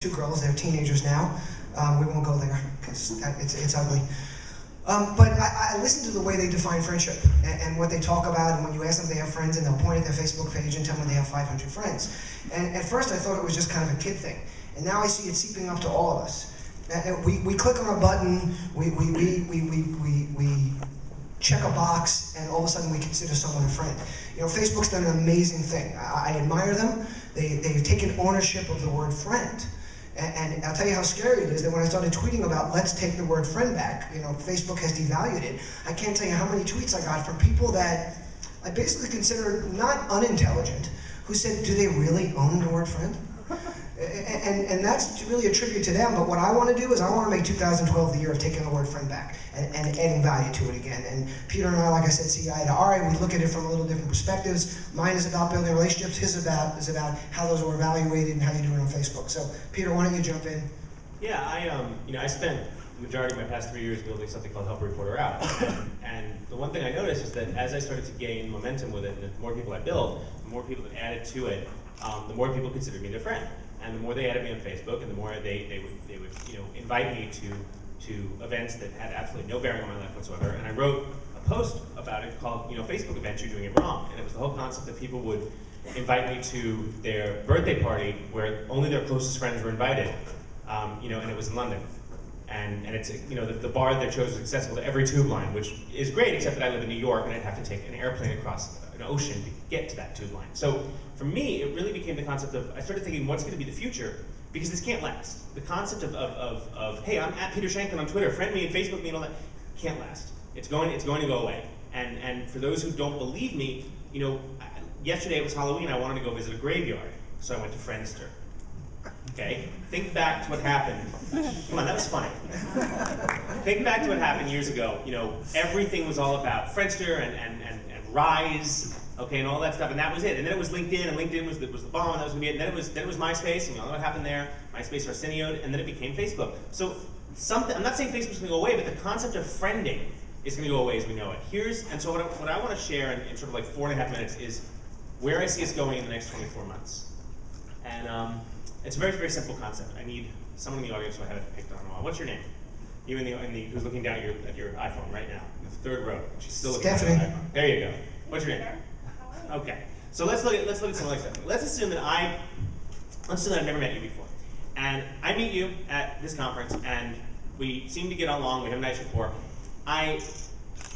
two girls, they're teenagers now. We won't go there because it's ugly. But I listen to the way they define friendship and what they talk about, and when you ask them if they have friends, and they'll point at their Facebook page and tell them they have 500 friends. And at first I thought it was just kind of a kid thing, and now I see it seeping up to all of us. We click on a button, we check a box, and all of a sudden we consider someone a friend. You know, Facebook's done an amazing thing. I admire them. They've taken ownership of the word friend. And I'll tell you how scary it is that when I started tweeting about let's take the word friend back, you know, Facebook has devalued it. I can't tell you how many tweets I got from people that I basically consider not unintelligent, who said, do they really own the word friend? And that's really a tribute to them, but what I want to do is I want to make 2012 the year of taking the word friend back and adding value to it again. And Peter and I, like I said, see eye to eye. We look at it from a little different perspectives. Mine is about building relationships. His is about how those are evaluated and how you do it on Facebook. So, Peter, why don't you jump in? Yeah, I spent the majority of my past 3 years building something called Help a Reporter Out. And the one thing I noticed is that as I started to gain momentum with it, and the more people I built, the more people that added to it, the more people considered me their friend. And the more they added me on Facebook, and the more they would invite me to events that had absolutely no bearing on my life whatsoever. And I wrote a post about it called Facebook events, you're doing it wrong. And it was the whole concept that people would invite me to their birthday party where only their closest friends were invited, and it was in London. And it's the bar that they chose was accessible to every tube line, which is great, except that I live in New York and I'd have to take an airplane across an ocean to get to that tube line. So for me, it really became the concept of, I started thinking, what's going to be the future? Because this can't last. The concept of hey, I'm at Peter Shanklin on Twitter, friend me and Facebook me and all that, can't last. It's going to go away. And for those who don't believe me, yesterday it was Halloween, I wanted to go visit a graveyard, so I went to Friendster. Okay, think back to what happened. Come on, that was funny. Think back to what happened years ago. Everything was all about Friendster and Rise, okay, and all that stuff, and that was it. And then it was LinkedIn, and LinkedIn was the bomb, and that was gonna be it. And then it was MySpace, and you know what happened there? MySpace Arsenioed, and then it became Facebook. So I'm not saying Facebook's gonna go away, but the concept of friending is gonna go away as we know it. So what I want to share in sort of like 4.5 minutes is where I see us going in the next 24 months. And it's a very, very simple concept. I need someone in the audience who I haven't picked on in a while. What's your name? You who's looking down at your iPhone right now, in the third row. She's still looking at her iPhone. There you go. What's your name? Okay. So let's look at some other stuff. Let's assume that I've never met you before, and I meet you at this conference, and we seem to get along. We have a nice rapport.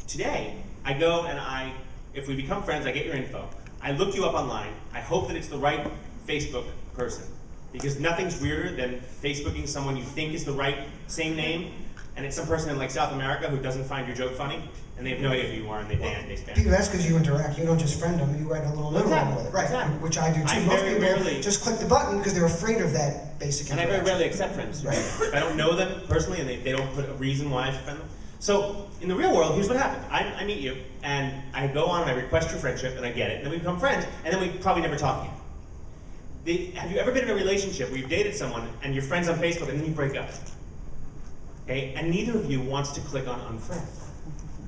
Today I go and if we become friends, I get your info. I look you up online. I hope that it's the right Facebook person, because nothing's weirder than Facebooking someone you think is the right same name, and it's some person in like South America who doesn't find your joke funny, and they have no idea who you are, and they spam. Peter, that's because you interact. You don't just friend them. You write a little note on with it, right? Exactly. Which I do too. Most people just click the button because they're afraid of that basic interaction. And I very rarely accept friends. Right. If I don't know them personally, and they don't put a reason why I should friend them. So in the real world, here's what happened. I meet you, and I go on and I request your friendship, and I get it, and then we become friends, and then we probably never talk again. Have you ever been in a relationship where you've dated someone and you're friends on Facebook and then you break up? Okay, and neither of you wants to click on unfriend,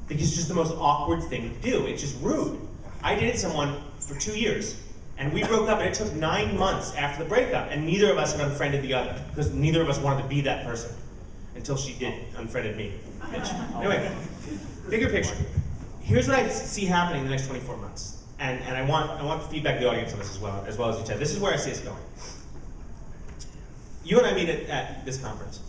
because it's just the most awkward thing to do. It's just rude. I dated someone for 2 years, and we broke up, and it took 9 months after the breakup, and neither of us had unfriended the other, because neither of us wanted to be that person until she did unfriended me. Anyway, bigger picture. Here's what I see happening in the next 24 months. And I want the feedback of the audience on this as well as you said. This is where I see us going. You and I meet at this conference.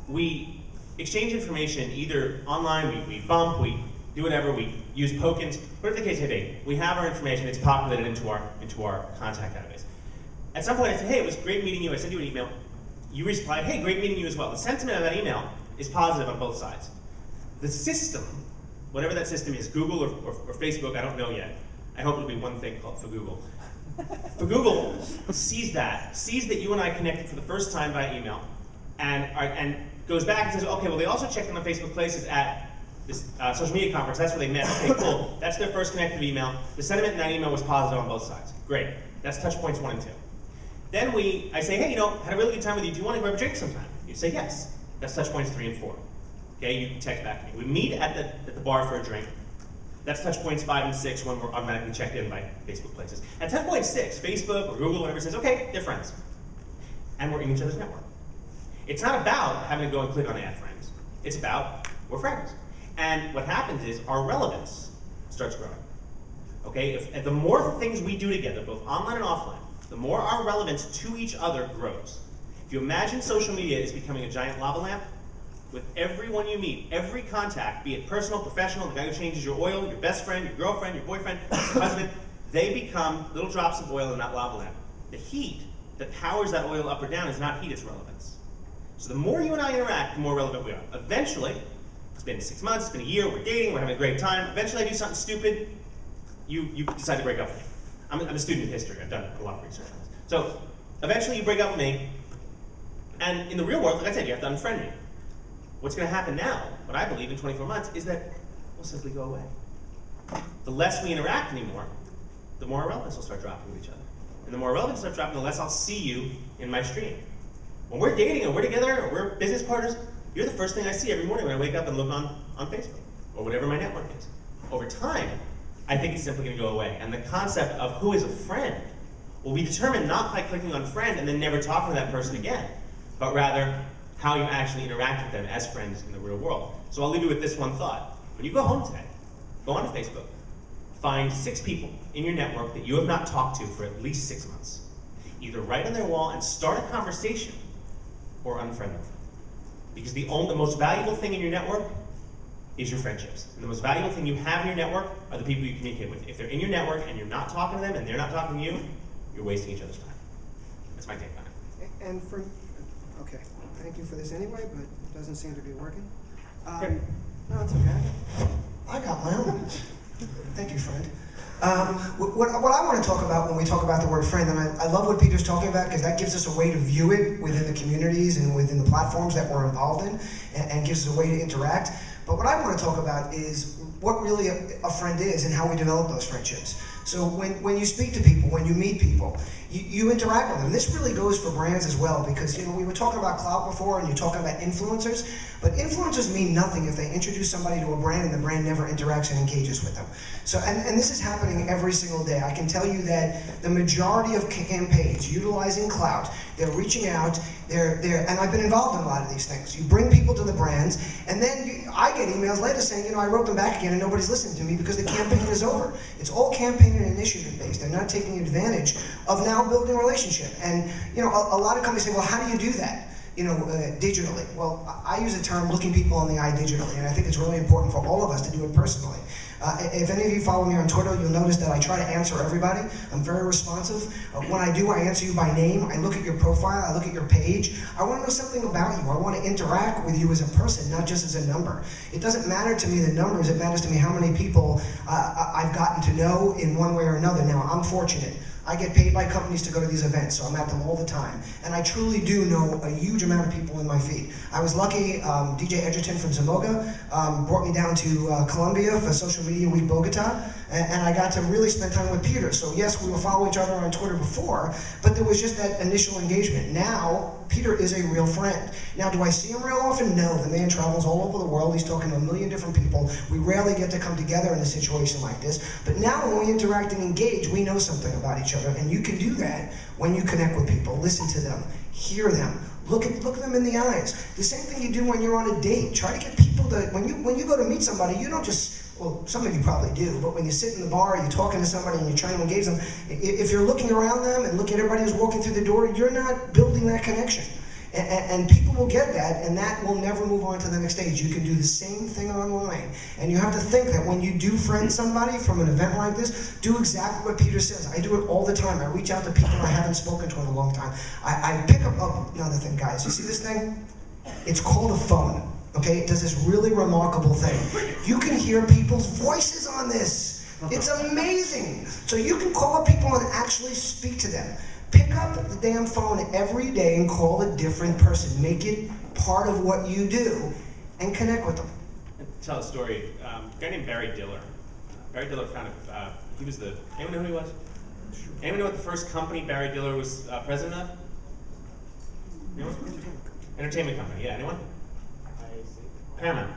We exchange information either online, we bump, we do whatever, we use Pokins, whatever the case may be. We have our information, it's populated into our contact database. At some point I said, hey, it was great meeting you. I sent you an email. You replied, hey, great meeting you as well. The sentiment of that email is positive on both sides. The system, whatever that system is, Google or Facebook, I don't know yet. I hope it'll be one thing called for Google. For Google sees that you and I connected for the first time by email, and goes back and says, okay, well they also checked on the Facebook Places at this social media conference. That's where they met. Okay, cool. That's their first connected email. The sentiment in that email was positive on both sides. Great. That's touch points 1 and 2. Then I say, hey, had a really good time with you. Do you want to grab a drink sometime? You say yes. That's touch points 3 and 4. Okay, you text back to me. We meet at the bar for a drink. That's touch points 5 and 6 when we're automatically checked in by Facebook Places. At touch point 6, Facebook or Google, whatever, says, okay, they're friends. And we're in each other's network. It's not about having to go and click on add friends. It's about we're friends. And what happens is our relevance starts growing. Okay, if the more things we do together, both online and offline, the more our relevance to each other grows. If you imagine social media is becoming a giant lava lamp, with everyone you meet, every contact, be it personal, professional, the guy who changes your oil, your best friend, your girlfriend, your boyfriend, your husband, they become little drops of oil in that lava lamp. The heat that powers that oil up or down is not heat, it's relevance. So the more you and I interact, the more relevant we are. Eventually, it's been 6 months, it's been a year, we're dating, we're having a great time. Eventually I do something stupid, you decide to break up with me. I'm a student of history, I've done a lot of research on this. So eventually you break up with me, and in the real world, like I said, you have to unfriend me. What's going to happen now, what I believe in 24 months, is that we'll simply go away. The less we interact anymore, the more our relevance will start dropping with each other. And the more relevance starts dropping, the less I'll see you in my stream. When we're dating, or we're together, or we're business partners, you're the first thing I see every morning when I wake up and look on Facebook, or whatever my network is. Over time, I think it's simply going to go away. And the concept of who is a friend will be determined not by clicking on friend and then never talking to that person again, but rather how you actually interact with them as friends in the real world. So I'll leave you with this one thought. When you go home today, go onto Facebook, find 6 people in your network that you have not talked to for at least 6 months. Either write on their wall and start a conversation, or unfriend them. Because the most valuable thing in your network is your friendships. And the most valuable thing you have in your network are the people you communicate with. If they're in your network and you're not talking to them and they're not talking to you, you're wasting each other's time. That's my take on it. And okay, thank you for this anyway, but it doesn't seem to be working. No, it's okay. I got my own. Thank you, friend. What I want to talk about when we talk about the word friend, and I love what Peter's talking about because that gives us a way to view it within the communities and within the platforms that we're involved in, and gives us a way to interact. But what I want to talk about is what really a friend is and how we develop those friendships. So when you speak to people, when you meet people, you interact with them. This really goes for brands as well because we were talking about clout before and you're talking about influencers, but influencers mean nothing if they introduce somebody to a brand and the brand never interacts and engages with them. So, and this is happening every single day. I can tell you that the majority of campaigns utilizing clout, they're reaching out, and I've been involved in a lot of these things. You bring people to the brands, and then I get emails later saying, I wrote them back again and nobody's listening to me because the campaign is over. It's all campaign and initiative based. They're not taking advantage of now building a relationship. And a lot of companies say, well, how do you do that? Digitally. Well, I use the term looking people in the eye digitally, and I think it's really important for all of us to do it personally. If any of you follow me on Twitter, you'll notice that I try to answer everybody. I'm very responsive. When I do, I answer you by name. I look at your profile. I look at your page. I want to know something about you. I want to interact with you as a person, not just as a number. It doesn't matter to me the numbers. It matters to me how many people I've gotten to know in one way or another. Now, I'm fortunate. I get paid by companies to go to these events, so I'm at them all the time. And I truly do know a huge amount of people in my feed. I was lucky, DJ Edgerton from Zamoga brought me down to Colombia for Social Media Week Bogota, and I got to really spend time with Peter. So yes, we were following each other on Twitter before, but there was just that initial engagement. Now, Peter is a real friend. Now, do I see him real often? No, the man travels all over the world. He's talking to a million different people. We rarely get to come together in a situation like this. But now when we interact and engage, we know something about each other. And you can do that when you connect with people. Listen to them, hear them, look them in the eyes. The same thing you do when you're on a date. Try to get people to, when you go to meet somebody, you don't just, well, some of you probably do, but when you sit in the bar, you're talking to somebody and you're trying to engage them, if you're looking around them and looking at everybody who's walking through the door, you're not building that connection. And people will get that, and that will never move on to the next stage. You can do the same thing online. And you have to think that when you do friend somebody from an event like this, do exactly what Peter says. I do it all the time. I reach out to people I haven't spoken to in a long time. I pick up, another thing, guys. You see this thing? It's called a phone. Okay? It does this really remarkable thing. You can hear people's voices on this. It's amazing. So you can call up people and actually speak to them. Pick up the damn phone every day and call a different person. Make it part of what you do and connect with them. I'll tell a story. A guy named Barry Diller. Barry Diller founded, he was anyone know who he was? Anyone know what the first company Barry Diller was president of? Anyone? Entertainment company, yeah, anyone? Paramount.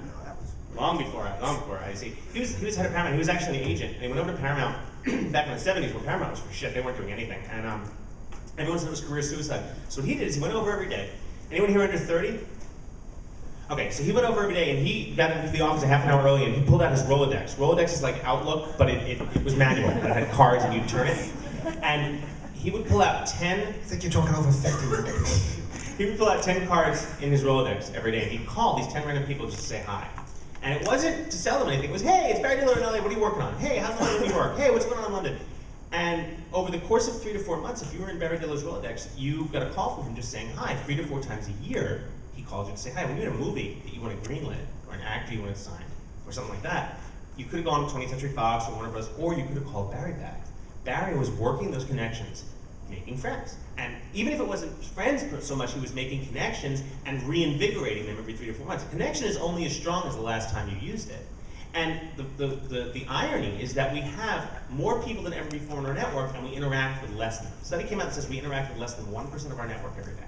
Long before IAC. He was head of Paramount. He was actually an agent, and he went over to Paramount back in the 70s where Paramount was for shit. They weren't doing anything. And everyone said it was career suicide. So what he did is he went over every day Anyone here under 30? Okay, so he went over every day and he got into the office a half an hour early and he pulled out his Rolodex. Rolodex is like Outlook, but it was manual. It had cards and you'd turn it. And he would pull out 10... I think you're talking over 50. He would pull out 10 cards in his Rolodex every day and he'd call these 10 random people just to say hi. And it wasn't to sell them anything. It was, hey, it's Barry Diller in LA, what are you working on? Hey, how's it going in New York? Hey, what's going on in London? And over the course of 3 to 4 months, if you were in Barry Diller's Rolodex, you got a call from him just saying hi. 3 to 4 times a year, he called you to say hi. When you had a movie that you wanted greenlit, or an actor you wanted signed, or something like that, you could have gone to 20th Century Fox or Warner Bros., or you could have called Barry back. Barry was working those connections, making friends. And even if it wasn't friends so much, he was making connections and reinvigorating them every 3 to 4 months. A connection is only as strong as the last time you used it. And the irony is that we have more people than ever before in our network, and we interact with less than them. A study came out that says we interact with less than 1% of our network every day.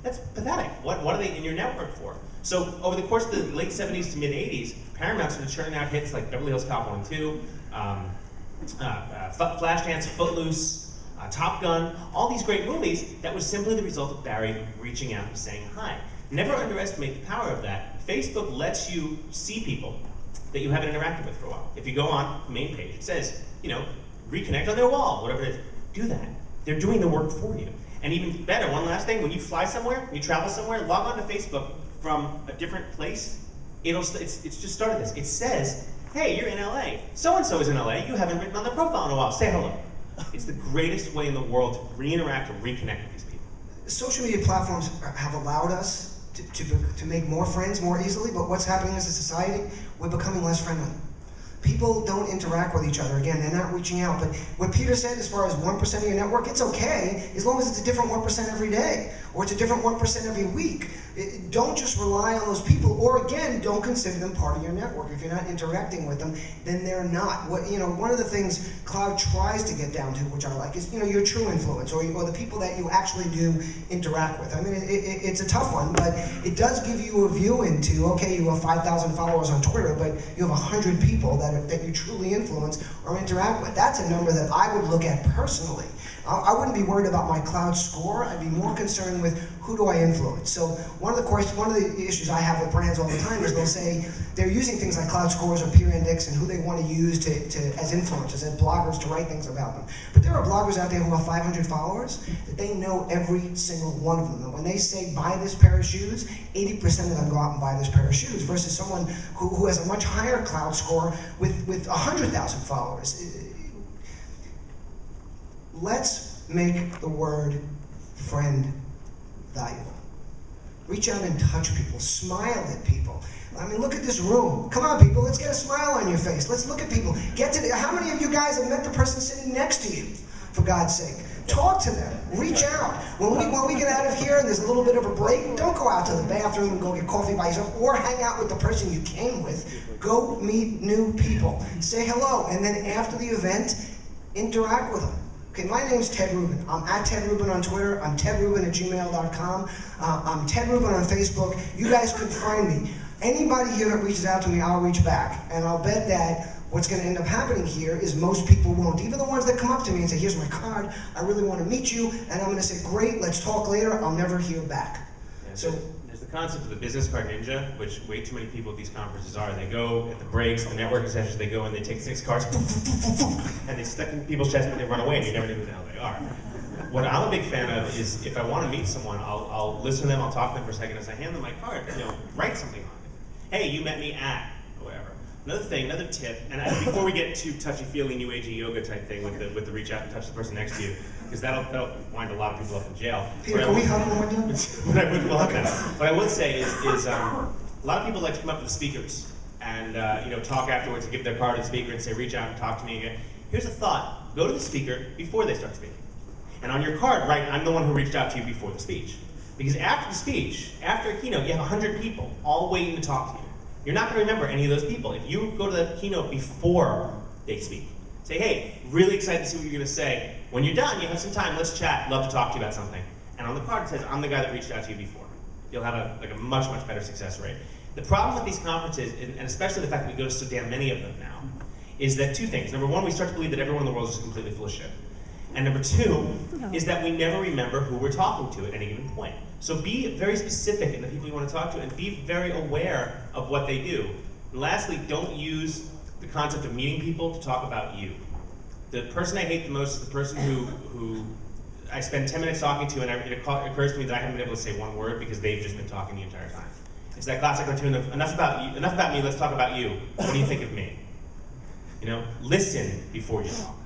That's pathetic. What are they in your network for? So over the course of the late 70s to mid 80s, Paramount started churning out hits like Beverly Hills Cop 1 and 2, Flashdance, Footloose, Top Gun, all these great movies that was simply the result of Barry reaching out and saying hi. Never underestimate the power of that. Facebook lets you see people that you haven't interacted with for a while. If you go on the main page, it says, reconnect on their wall, whatever it is. Do that. They're doing the work for you. And even better, one last thing, when you fly somewhere, when you travel somewhere, log on to Facebook from a different place. It's just started this. It says, hey, you're in LA. So-and-so is in LA. You haven't written on their profile in a while. Say hello. It's the greatest way in the world to re-interact and reconnect with these people. Social media platforms have allowed us to make more friends more easily, but what's happening as a society? We're becoming less friendly. People don't interact with each other. Again, they're not reaching out. But what Peter said, as far as 1% of your network, it's okay as long as it's a different 1% every day, or it's a different 1% every week. Don't just rely on those people, or again, don't consider them part of your network. If you're not interacting with them, then they're not. One of the things Cloud tries to get down to, which I like, is your true influence, or the people that you actually do interact with. I mean, it's a tough one, but it does give you a view into, okay, you have 5,000 followers on Twitter, but you have 100 people that you truly influence or interact with. That's a number that I would look at personally. I wouldn't be worried about my Cloud score. I'd be more concerned with who do I influence. So one of the issues I have with brands all the time is they'll say they're using things like Cloud scores or peer index and who they want to use as influencers, as bloggers to write things about them. But there are bloggers out there who have 500 followers that they know every single one of them. And when they say buy this pair of shoes, 80% of them go out and buy this pair of shoes versus someone who has a much higher Cloud score with 100,000 followers. Let's make the word friend valuable. Reach out and touch people. Smile at people. I mean, look at this room. Come on, people. Let's get a smile on your face. Let's look at people. How many of you guys have met the person sitting next to you, for God's sake? Talk to them. Reach out. When we get out of here and there's a little bit of a break, don't go out to the bathroom and go get coffee by yourself or hang out with the person you came with. Go meet new people. Say hello. And then after the event, interact with them. Okay, my name's Ted Rubin. I'm at Ted Rubin on Twitter. I'm tedrubin@gmail.com. I'm Ted Rubin on Facebook. You guys can find me. Anybody here that reaches out to me, I'll reach back. And I'll bet that what's going to end up happening here is most people won't. Even the ones that come up to me and say, here's my card, I really want to meet you, and I'm going to say, great, let's talk later, I'll never hear back. Yeah, so there's the concept of the business card ninja, which way too many people at these conferences are. They go at the breaks, the networking sessions, they go and they take 6 cards, and they stick in people's chests and they run away, and you never know who the hell they are. What I'm a big fan of is if I want to meet someone, I'll listen to them, I'll talk to them for a second, as I hand them my card, write something on it. Hey, you met me at, or whatever. Another thing, another tip, and before we get too touchy-feely, new agey yoga type thing with the reach out and touch the person next to you, because that'll wind a lot of people up in jail. Peter, can we hug one more What I would say is a lot of people like to come up to the speakers and talk afterwards and give their card to the speaker and say, reach out and talk to me again. Here's a thought: go to the speaker before they start speaking, and on your card write, I'm the one who reached out to you before the speech. Because after the speech, after a keynote, you have 100 people all waiting to talk to you. You're not going to remember any of those people. If you go to the keynote before they speak, say, hey, really excited to see what you're going to say. When you're done, you have some time, let's chat, love to talk to you about something. And on the card it says, I'm the guy that reached out to you before. You'll have a much, much better success rate. The problem with these conferences, and especially the fact that we go to so damn many of them now, is that 2 things. Number 1, we start to believe that everyone in the world is just completely full of shit. And number 2 is that we never remember who we're talking to at any given point. So be very specific in the people you want to talk to, and be very aware of what they do. And lastly, don't use the concept of meeting people to talk about you. The person I hate the most is the person who I spend 10 minutes talking to, and it occurs to me that I haven't been able to say one word because they've just been talking the entire time. It's that classic cartoon of enough about me, let's talk about you. What do you think of me? You know, listen before you talk.